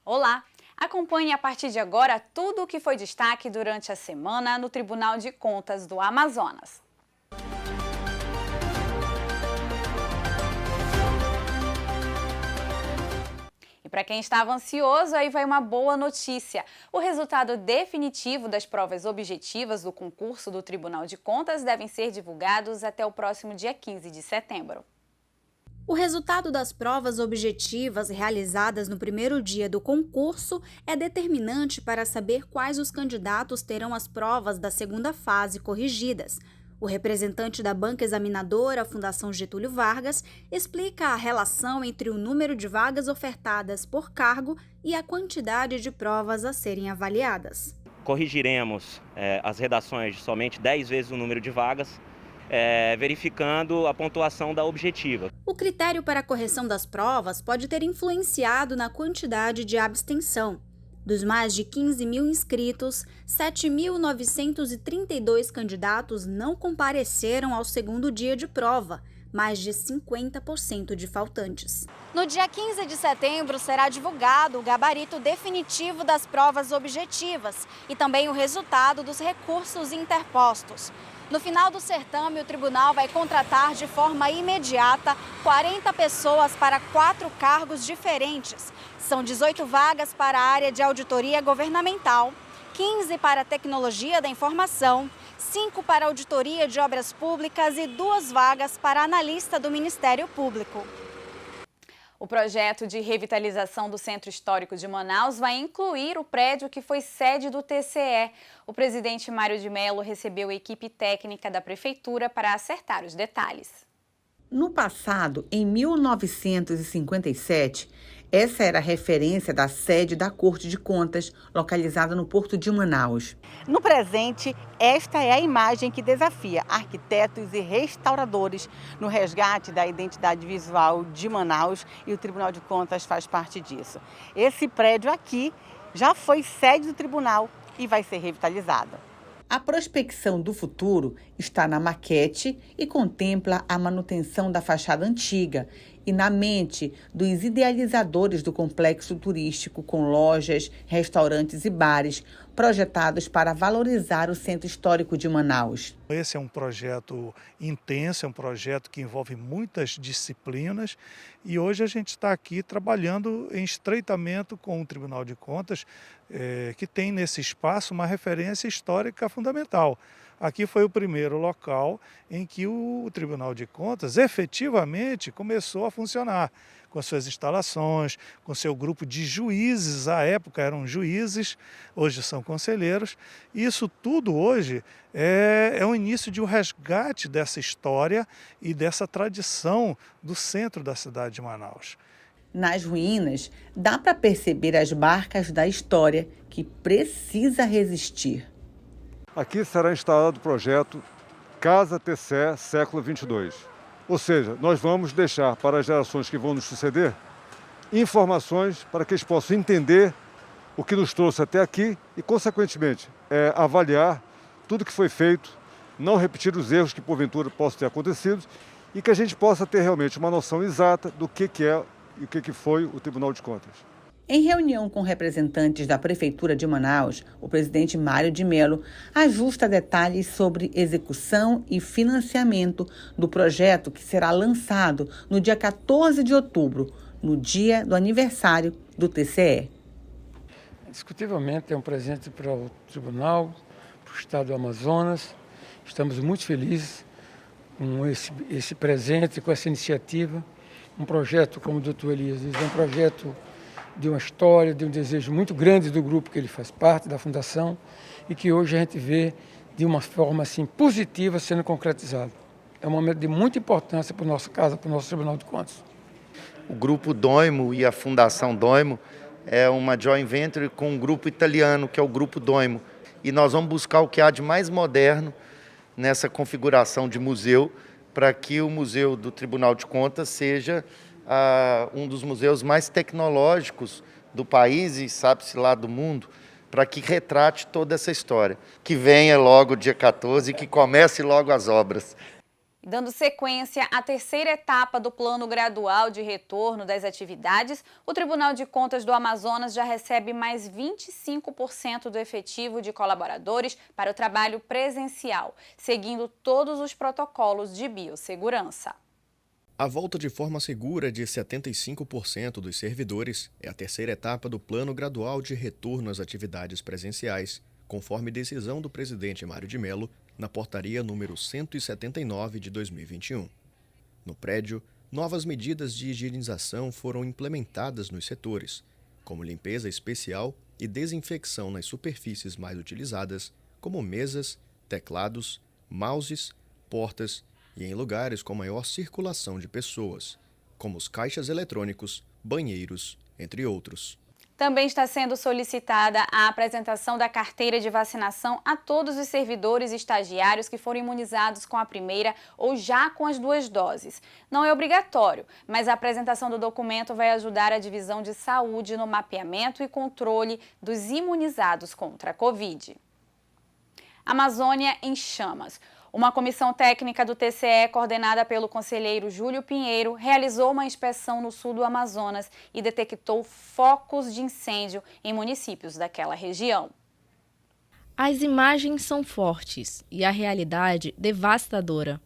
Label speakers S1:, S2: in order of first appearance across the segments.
S1: Olá! Acompanhe a partir de agora tudo o que foi destaque durante a semana no Tribunal de Contas do Amazonas. E para quem estava ansioso, aí vai uma boa notícia. O resultado definitivo das provas objetivas do concurso do Tribunal de Contas devem ser divulgados até o próximo dia 15 de setembro.
S2: O resultado das provas objetivas realizadas no primeiro dia do concurso é determinante para saber quais os candidatos terão as provas da segunda fase corrigidas. O representante da banca examinadora, Fundação Getúlio Vargas, explica a relação entre o número de vagas ofertadas por cargo e a quantidade de provas a serem avaliadas.
S3: Corrigiremos as redações de somente 10 vezes o número de vagas, verificando a pontuação da objetiva.
S2: O critério para a correção das provas pode ter influenciado na quantidade de abstenção. Dos mais de 15 mil inscritos, 7.932 candidatos não compareceram ao segundo dia de prova, mais de 50% de faltantes. No dia 15 de setembro será divulgado o gabarito definitivo das provas objetivas e também o resultado dos recursos interpostos. No final do certame, o tribunal vai contratar de forma imediata 40 pessoas para 4 cargos diferentes. São 18 vagas para a área de auditoria governamental, 15 para tecnologia da informação, 5 para auditoria de obras públicas e 2 vagas para analista do Ministério Público.
S1: O projeto de revitalização do Centro Histórico de Manaus vai incluir o prédio que foi sede do TCE. O presidente Mário de Mello recebeu a equipe técnica da Prefeitura para acertar os detalhes.
S4: No passado, em 1957, essa era a referência da sede da Corte de Contas, localizada no Porto de Manaus.
S5: No presente, esta é a imagem que desafia arquitetos e restauradores no resgate da identidade visual de Manaus, e o Tribunal de Contas faz parte disso. Esse prédio aqui já foi sede do tribunal e vai ser revitalizado.
S4: A prospecção do futuro está na maquete e contempla a manutenção da fachada antiga e na mente dos idealizadores do complexo turístico com lojas, restaurantes e bares projetados para valorizar o Centro Histórico de Manaus.
S6: Esse é um projeto intenso, é um projeto que envolve muitas disciplinas e hoje a gente está aqui trabalhando em estreitamento com o Tribunal de Contas, que tem nesse espaço uma referência histórica fundamental. Aqui foi o primeiro local em que o Tribunal de Contas efetivamente começou a funcionar, com suas instalações, com seu grupo de juízes, à época eram juízes, hoje são conselheiros. Isso tudo hoje é o início de um resgate dessa história e dessa tradição do centro da cidade de Manaus.
S4: Nas ruínas, dá para perceber as marcas da história que precisa resistir.
S7: Aqui será instalado o projeto Casa TCE Século 22. Ou seja, nós vamos deixar para as gerações que vão nos suceder informações para que eles possam entender o que nos trouxe até aqui e, consequentemente, avaliar tudo que foi feito, não repetir os erros que porventura possam ter acontecido e que a gente possa ter realmente uma noção exata do que é e o que foi o Tribunal de Contas.
S4: Em reunião com representantes da Prefeitura de Manaus, o presidente Mário de Mello ajusta detalhes sobre execução e financiamento do projeto que será lançado no dia 14 de outubro, no dia do aniversário do TCE.
S8: Indiscutivelmente é um presente para o Tribunal, para o Estado do Amazonas. Estamos muito felizes com esse presente, com essa iniciativa. Um projeto, como o doutor Elias diz, é um projeto de uma história, de um desejo muito grande do grupo que ele faz parte, da Fundação, e que hoje a gente vê de uma forma assim, positiva sendo concretizado. É um momento de muita importância para a nossa casa, para o nosso Tribunal de Contas.
S9: O Grupo Doimo e a Fundação Doimo é uma joint venture com um grupo italiano, que é o Grupo Doimo. E nós vamos buscar o que há de mais moderno nessa configuração de museu, para que o Museu do Tribunal de Contas seja um dos museus mais tecnológicos do país e sabe-se lá do mundo, para que retrate toda essa história. Que venha logo dia 14 e que comece logo as obras.
S1: Dando sequência à terceira etapa do Plano Gradual de Retorno das Atividades, o Tribunal de Contas do Amazonas já recebe mais 25% do efetivo de colaboradores para o trabalho presencial, seguindo todos os protocolos de biossegurança.
S10: A volta de forma segura de 75% dos servidores é a terceira etapa do Plano Gradual de Retorno às Atividades Presenciais, conforme decisão do presidente Mário de Mello, na portaria número 179 de 2021. No prédio, novas medidas de higienização foram implementadas nos setores, como limpeza especial e desinfecção nas superfícies mais utilizadas, como mesas, teclados, mouses, portas e em lugares com maior circulação de pessoas, como os caixas eletrônicos, banheiros, entre outros.
S1: Também está sendo solicitada a apresentação da carteira de vacinação a todos os servidores e estagiários que foram imunizados com a primeira ou já com as 2 doses. Não é obrigatório, mas a apresentação do documento vai ajudar a divisão de saúde no mapeamento e controle dos imunizados contra a Covid. Amazônia em chamas. Uma comissão técnica do TCE, coordenada pelo conselheiro Júlio Pinheiro, realizou uma inspeção no sul do Amazonas e detectou focos de incêndio em municípios daquela região.
S11: As imagens são fortes e a realidade devastadora.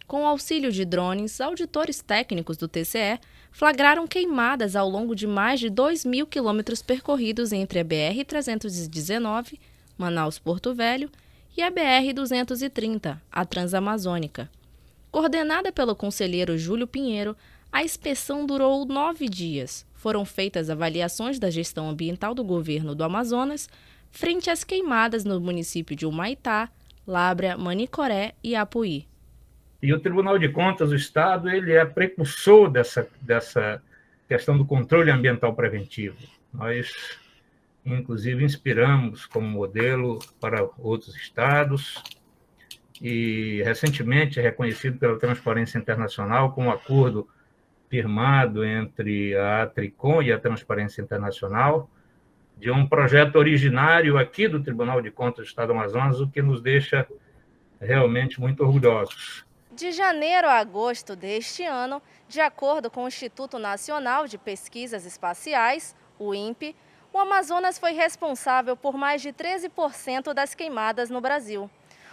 S11: Com o auxílio de drones, auditores técnicos do TCE flagraram queimadas ao longo de mais de 2.000 quilômetros percorridos entre a BR-319, Manaus-Porto Velho, e a BR-230, a Transamazônica. Coordenada pelo conselheiro Júlio Pinheiro, a inspeção durou 9 dias. Foram feitas avaliações da gestão ambiental do governo do Amazonas frente às queimadas no município de Humaitá, Lábrea, Manicoré e Apuí.
S12: E o Tribunal de Contas do Estado ele é precursor dessa questão do controle ambiental preventivo. Nós inclusive, inspiramos como modelo para outros estados e, recentemente, é reconhecido pela Transparência Internacional como acordo firmado entre a Atricom e a Transparência Internacional de um projeto originário aqui do Tribunal de Contas do Estado do Amazonas, o que nos deixa realmente muito orgulhosos.
S11: De janeiro a agosto deste ano, de acordo com o Instituto Nacional de Pesquisas Espaciais, o INPE, o Amazonas foi responsável por mais de 13% das queimadas no Brasil.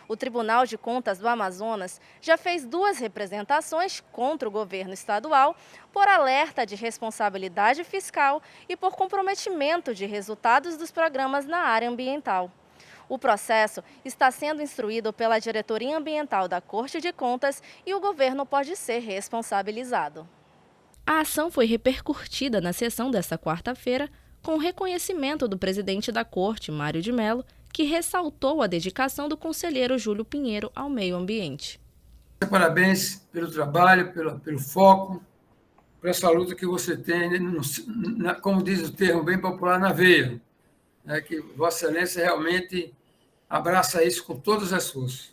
S11: O Tribunal de Contas do Amazonas já fez 2 representações contra o governo estadual por alerta de responsabilidade fiscal e por comprometimento de resultados dos programas na área ambiental. O processo está sendo instruído pela Diretoria Ambiental da Corte de Contas e o governo pode ser responsabilizado. A ação foi repercutida na sessão desta quarta-feira, com o reconhecimento do presidente da Corte, Mário de Mello, que ressaltou a dedicação do conselheiro Júlio Pinheiro ao meio ambiente.
S13: Parabéns pelo trabalho, pelo foco, por essa luta que você tem, como diz o termo bem popular, na veia, que Vossa Excelência realmente abraça isso com todas as forças.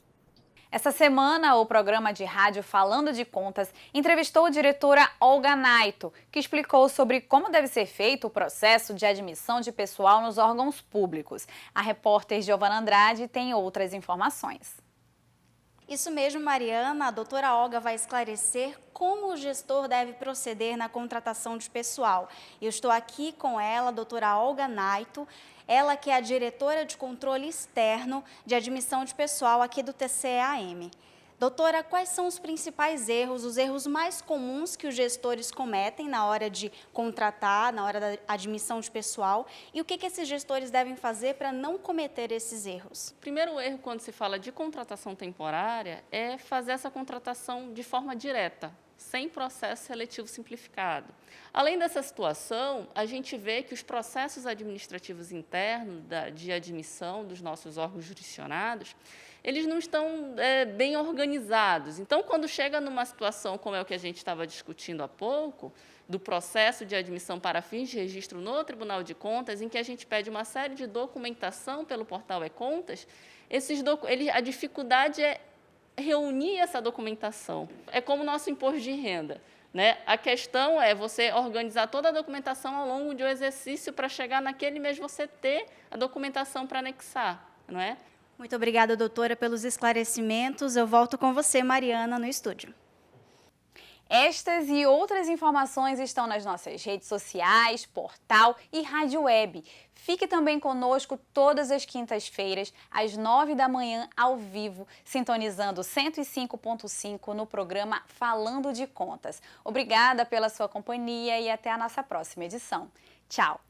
S1: Essa semana, o programa de rádio Falando de Contas entrevistou a diretora Olga Naito, que explicou sobre como deve ser feito o processo de admissão de pessoal nos órgãos públicos. A repórter Giovana Andrade tem outras informações.
S2: Isso mesmo, Mariana. A doutora Olga vai esclarecer como o gestor deve proceder na contratação de pessoal. Eu estou aqui com ela, a doutora Olga Naito, ela que é a diretora de controle externo de admissão de pessoal aqui do TCE-AM. Doutora, quais são os principais erros, os erros mais comuns que os gestores cometem na hora de contratar, na hora da admissão de pessoal, e o que esses gestores devem fazer para não cometer esses erros?
S14: O primeiro erro, quando se fala de contratação temporária, é fazer essa contratação de forma direta, sem processo seletivo simplificado. Além dessa situação, a gente vê que os processos administrativos internos de admissão dos nossos órgãos jurisdicionados, eles não estão bem organizados. Então, quando chega numa situação como é o que a gente estava discutindo há pouco, do processo de admissão para fins de registro no Tribunal de Contas, em que a gente pede uma série de documentação pelo portal e-Contas, a dificuldade é reunir essa documentação. É como o nosso imposto de renda, né? A questão é você organizar toda a documentação ao longo de um exercício para chegar naquele mês você ter a documentação para anexar, não é?
S2: Muito obrigada, doutora, pelos esclarecimentos. Eu volto com você, Mariana, no estúdio.
S1: Estas e outras informações estão nas nossas redes sociais, portal e rádio web. Fique também conosco todas as quintas-feiras, às 9 da manhã, ao vivo, sintonizando 105.5 no programa Falando de Contas. Obrigada pela sua companhia e até a nossa próxima edição. Tchau!